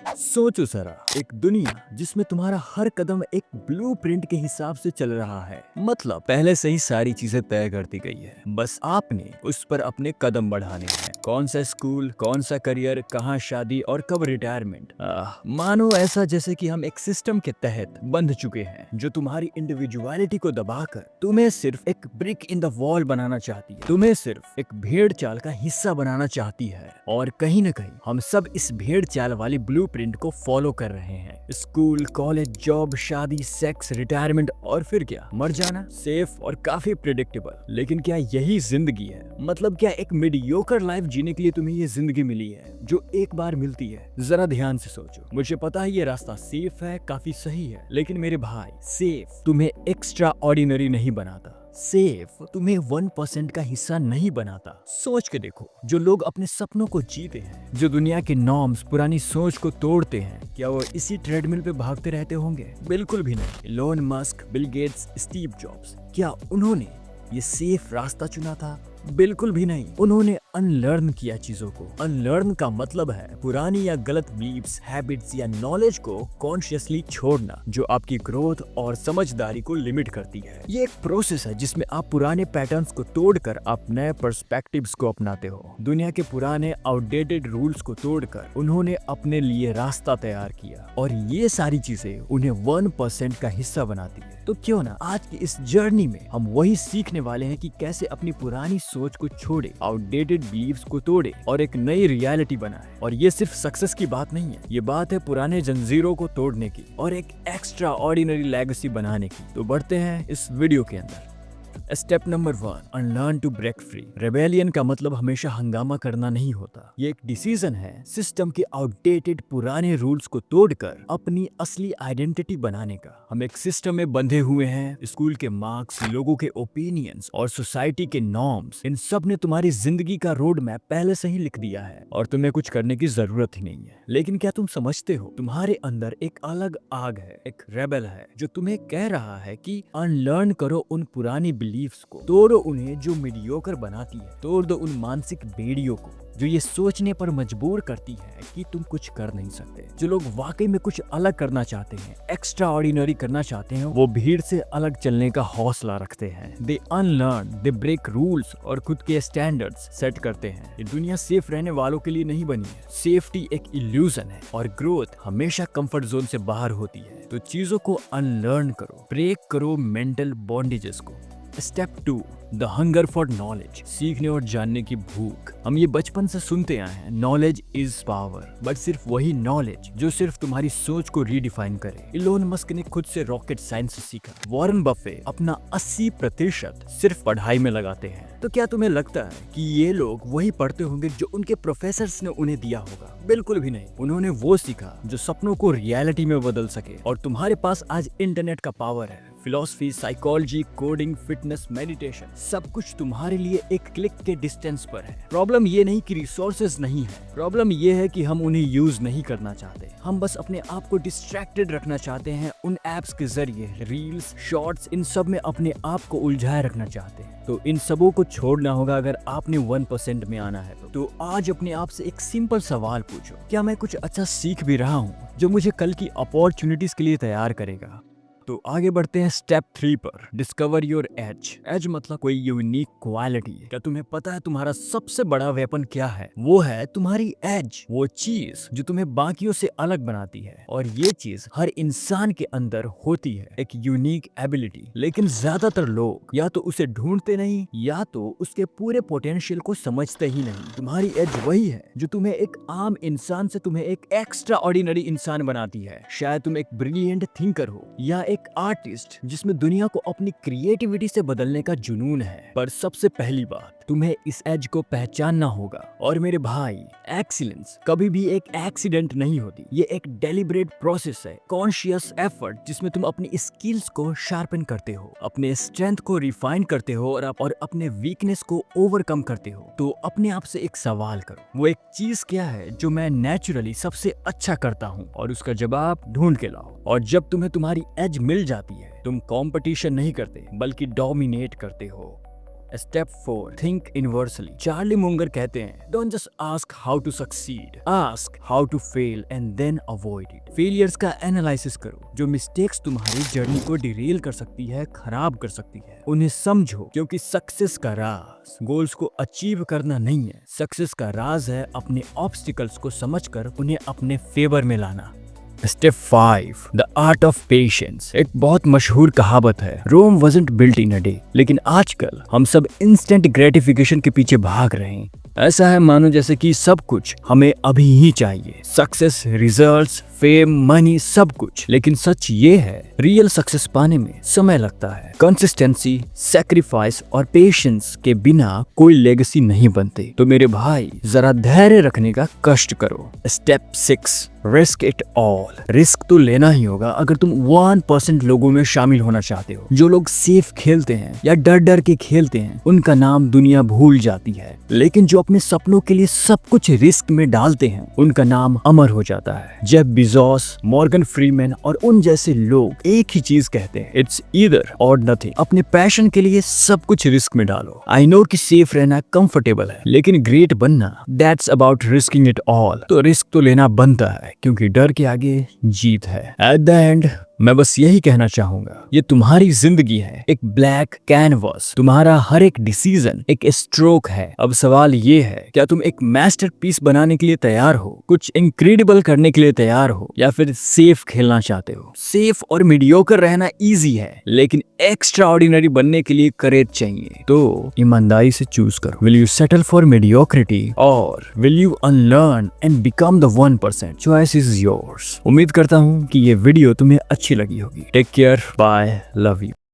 सोचो जरा, एक दुनिया जिसमें तुम्हारा हर कदम एक ब्लूप्रिंट के हिसाब से चल रहा है। मतलब पहले से ही सारी चीजें तय कर दी गई है, बस आपने उस पर अपने कदम बढ़ाने हैं। कौन सा स्कूल, कौन सा करियर, कहाँ शादी और कब रिटायरमेंट। मानो ऐसा जैसे कि हम एक सिस्टम के तहत बंध चुके हैं जो तुम्हारी इंडिविजुअलिटी को दबाकर तुम्हें सिर्फ एक ब्रिक इन द वॉल बनाना चाहती है, तुम्हें सिर्फ एक भेड़ चाल का हिस्सा बनाना चाहती है। और कहीं ना कहीं हम सब इस भेड़ चाल वाली ब्लूप्रिंट को फॉलो कर रहे हैं। स्कूल, कॉलेज, जॉब, शादी, सेक्स, रिटायरमेंट और फिर क्या, मर जाना। सेफ और काफी प्रिडिक्टेबल, लेकिन क्या यही जिंदगी है? मतलब क्या एक मीडियोकर लाइफ जीने के लिए तुम्हें ये जिंदगी मिली है जो एक बार मिलती है? जरा ध्यान से सोचो। मुझे पता है ये रास्ता सेफ है, काफी सही है, लेकिन मेरे भाई, सेफ तुम्हें एक्स्ट्रा ऑर्डिनरी नहीं बनाता। सेफ तुम्हें 1% का हिस्सा नहीं बनाता। सोच के देखो, जो लोग अपने सपनों को जीते हैं, जो दुनिया के नॉर्म्स, पुरानी सोच को तोड़ते हैं, क्या वो इसी ट्रेडमिल पे भागते रहते होंगे? बिल्कुल भी नहीं। Elon Musk, Bill Gates, Steve jobs, क्या उन्होंने ये सेफ रास्ता चुना था? बिल्कुल भी नहीं। उन्होंने अनलर्न किया चीजों को। अनलर्न का मतलब है पुरानी या गलत बिलीव्स, हैबिट्स या नॉलेज को कॉन्शियसली छोड़ना, जो आपकी ग्रोथ और समझदारी को लिमिट करती है। ये एक प्रोसेस है जिसमें आप पुराने पैटर्न्स को तोड़कर आप नए पर्सपेक्टिव्स को अपनाते हो। दुनिया के पुराने आउटडेटेड रूल्स को तोड़कर उन्होंने अपने लिए रास्ता तैयार किया, और ये सारी चीजें उन्हें 1% का हिस्सा बनाती है। तो क्यों ना आज की इस जर्नी में हम वही सीखने वाले हैं कि कैसे अपनी पुरानी सोच को छोड़े, आउटडेटेड बिलीव्स को तोड़े और एक नई रियलिटी बनाए। और ये सिर्फ सक्सेस की बात नहीं है, ये बात है पुराने जंजीरों को तोड़ने की और एक एक्स्ट्रा ऑर्डिनरी लेगेसी बनाने की। तो बढ़ते हैं इस वीडियो के अंदर। Step number 1, unlearn to break free. Rebellion का मतलब हमेशा हंगामा करना नहीं होता। ये एक डिसीजन है सिस्टम के आउटडेटेड पुराने रूल्स को तोड़कर अपनी असली आइडेंटिटी बनाने का। हम एक सिस्टम में बंधे हुए हैं। स्कूल के मार्क्स, लोगों के ओपिनियंस और सोसाइटी के नॉर्म्स, इन सब ने तुम्हारी जिंदगी का रोड मैप पहले से ही लिख दिया है और तुम्हें कुछ करने की जरूरत ही नहीं है। लेकिन क्या तुम समझते हो, तुम्हारे अंदर एक अलग आग है, एक रेबेल है जो तुम्हें कह रहा है कि अनलर्न करो उन पुरानी बिलीफ्स को, तोड़ो उन्हें जो मीडियोकर बनाती है, तोड़ दो उन मानसिक बेड़ियों को जो ये सोचने पर मजबूर करती है कि तुम कुछ कर नहीं सकते। जो लोग वाकई में कुछ अलग करना चाहते हैं, एक्स्ट्रा ऑर्डिनरी करना चाहते हैं, वो भीड़ से अलग चलने का हौसला रखते हैं। दे अनलर्न, दे ब्रेक रूल्स और खुद के स्टैंडर्ड्स सेट करते हैं। ये दुनिया सेफ रहने वालों के लिए नहीं बनी है। सेफ्टी एक इल्यूजन है और ग्रोथ हमेशा कंफर्ट जोन से बाहर होती है। तो चीजों को अनलर्न करो, ब्रेक करो मेंटल बॉन्डेजेस को। Step 2, the hunger for knowledge. सीखने और जानने की भूख। हम ये बचपन से सुनते आए हैं, नॉलेज इज पावर, बट सिर्फ वही नॉलेज जो सिर्फ तुम्हारी सोच को रीडिफाइन करे। इलोन मस्क ने खुद से रॉकेट साइंस सीखा। वॉरेन बफे अपना 80% सिर्फ पढ़ाई में लगाते हैं। तो क्या तुम्हें लगता है कि ये लोग वही पढ़ते होंगे जो उनके प्रोफेसर्स ने उन्हें दिया होगा? बिल्कुल भी नहीं। उन्होंने वो सीखा जो सपनों को रियलिटी में बदल सके। और तुम्हारे पास आज इंटरनेट का पावर है। Philosophy, psychology, coding, fitness, meditation, सब कुछ तुम्हारे लिए एक क्लिक के डिस्टेंस पर है। प्रॉब्लम ये नहीं कि रिसोर्सेज नहीं है, प्रॉब्लम ये है कि हम उन्हें यूज नहीं करना चाहते। हम बस अपने आप को डिस्ट्रैक्टेड रखना चाहते हैं उन एप्स के जरिए। रील्स, शॉर्ट्स, इन सब में अपने आप को उलझाए रखना चाहते हैं। तो इन सबों को छोड़ना होगा अगर आपने 1% में आना है। तो आज अपने आप से एक सिंपल सवाल पूछो, क्या मैं कुछ अच्छा सीख भी रहा हूँ जो मुझे कल की अपॉर्चुनिटीज के लिए तैयार करेगा? तो आगे बढ़ते हैं स्टेप 3 पर, डिस्कवर योर एज। एज मतलब कोई यूनिक क्वालिटी। क्या तुम्हें पता है तुम्हारा सबसे बड़ा वेपन क्या है? वो है तुम्हारी एज, वो चीज जो तुम्हें बाकियों से अलग बनाती है। और ये चीज हर इंसान के अंदर होती है, एक यूनिक एबिलिटी। लेकिन ज्यादातर लोग या तो उसे ढूंढते नहीं या तो उसके पूरे पोटेंशियल को समझते ही नहीं। तुम्हारी एज वही है जो तुम्हें एक आम इंसान से तुम्हें एक एक्स्ट्रा ऑर्डिनरी इंसान बनाती है। शायद तुम एक ब्रिलियंट थिंकर हो या एक आर्टिस्ट जिसमें दुनिया को अपनी क्रिएटिविटी से बदलने का जुनून है। पर सबसे पहली बात, तुम्हें इस एज को पहचानना होगा। और मेरे भाई, एक्सीलेंस कभी भी एक एक्सीडेंट नहीं होती। ये एक डेलिब्रेट प्रोसेस है, कॉन्शियस एफर्ट जिसमें तुम अपनी स्किल्स को शार्पन करते हो, अपने स्ट्रेंथ को रिफाइन करते हो और अपने वीकनेस को ओवरकम करते हो। तो अपने आप से एक सवाल करो, वो एक चीज क्या है जो मैं नेचुरली सबसे अच्छा करता हूँ, और उसका जवाब ढूंढ के लाओ। और जब तुम्हें तुम्हारी एज मिल जाती है, तुम कंपटीशन नहीं करते बल्कि डोमिनेट करते हो। Step 4, think inversely. Charlie Munger कहते हैं, don't just ask how to succeed, ask how to fail and then avoid it. Failures का एनालिसिस करो। जो मिस्टेक्स तुम्हारी जर्नी को डिरेल कर सकती है, खराब कर सकती है, उन्हें समझो, क्योंकि सक्सेस का राज गोल्स को अचीव करना नहीं है। सक्सेस का राज है अपने ऑब्स्टिकल्स को समझकर उन्हें अपने फेवर में लाना। Step 5, the art of patience. एक बहुत मशहूर कहावत है, रोम wasn't built in a day। लेकिन आजकल हम सब इंस्टेंट ग्रेटिफिकेशन के पीछे भाग रहे हैं। ऐसा है मानो जैसे कि सब कुछ हमें अभी ही चाहिए, सक्सेस, रिजल्ट्स, फेम, मनी, सब कुछ। लेकिन सच ये है, रियल सक्सेस पाने में समय लगता है। कंसिस्टेंसी, सैक्रिफाइस और पेशेंस के बिना कोई लेगेसी नहीं बनती। तो मेरे भाई, जरा धैर्य रखने का कष्ट करो। Step 6, risk it all. Risk तो लेना ही होगा अगर तुम 1% लोगों में शामिल होना चाहते हो। जो लोग सेफ खेलते हैं या डर डर के खेलते हैं, उनका नाम दुनिया भूल जाती है। लेकिन जो अपने सपनों के लिए सब कुछ रिस्क में डालते हैं, उनका नाम अमर हो जाता है। जेफ बेजोस, मॉर्गन फ्रीमैन और उन जैसे लोग एक ही चीज कहते हैं, इट्स ईदर और नथिंग। अपने पैशन के लिए सब कुछ रिस्क में डालो। आई नो कि सेफ रहना कंफर्टेबल है, लेकिन ग्रेट बनना, that's about risking it all. तो रिस्क तो लेना बनता है, क्योंकि डर के आगे जीत है। एट द एंड मैं बस यही कहना चाहूंगा, ये तुम्हारी जिंदगी है, एक ब्लैक कैनवस। तुम्हारा हर एक डिसीजन एक स्ट्रोक है। अब सवाल ये है, क्या तुम एक मास्टरपीस बनाने के लिए तैयार हो, कुछ इनक्रेडिबल करने के लिए तैयार हो, या फिर सेफ खेलना चाहते हो? सेफ और मीडियोकर रहना इजी है, लेकिन एक्स्ट्रा ऑर्डिनरी बनने के लिए करेज चाहिए। तो ईमानदारी से चूज करो, will you settle for mediocrity और will you unlearn and become the 1%? Choice is yours. उम्मीद करता हूँ कि ये वीडियो तुम्हें अच्छी लगी होगी। Take care, bye, love you.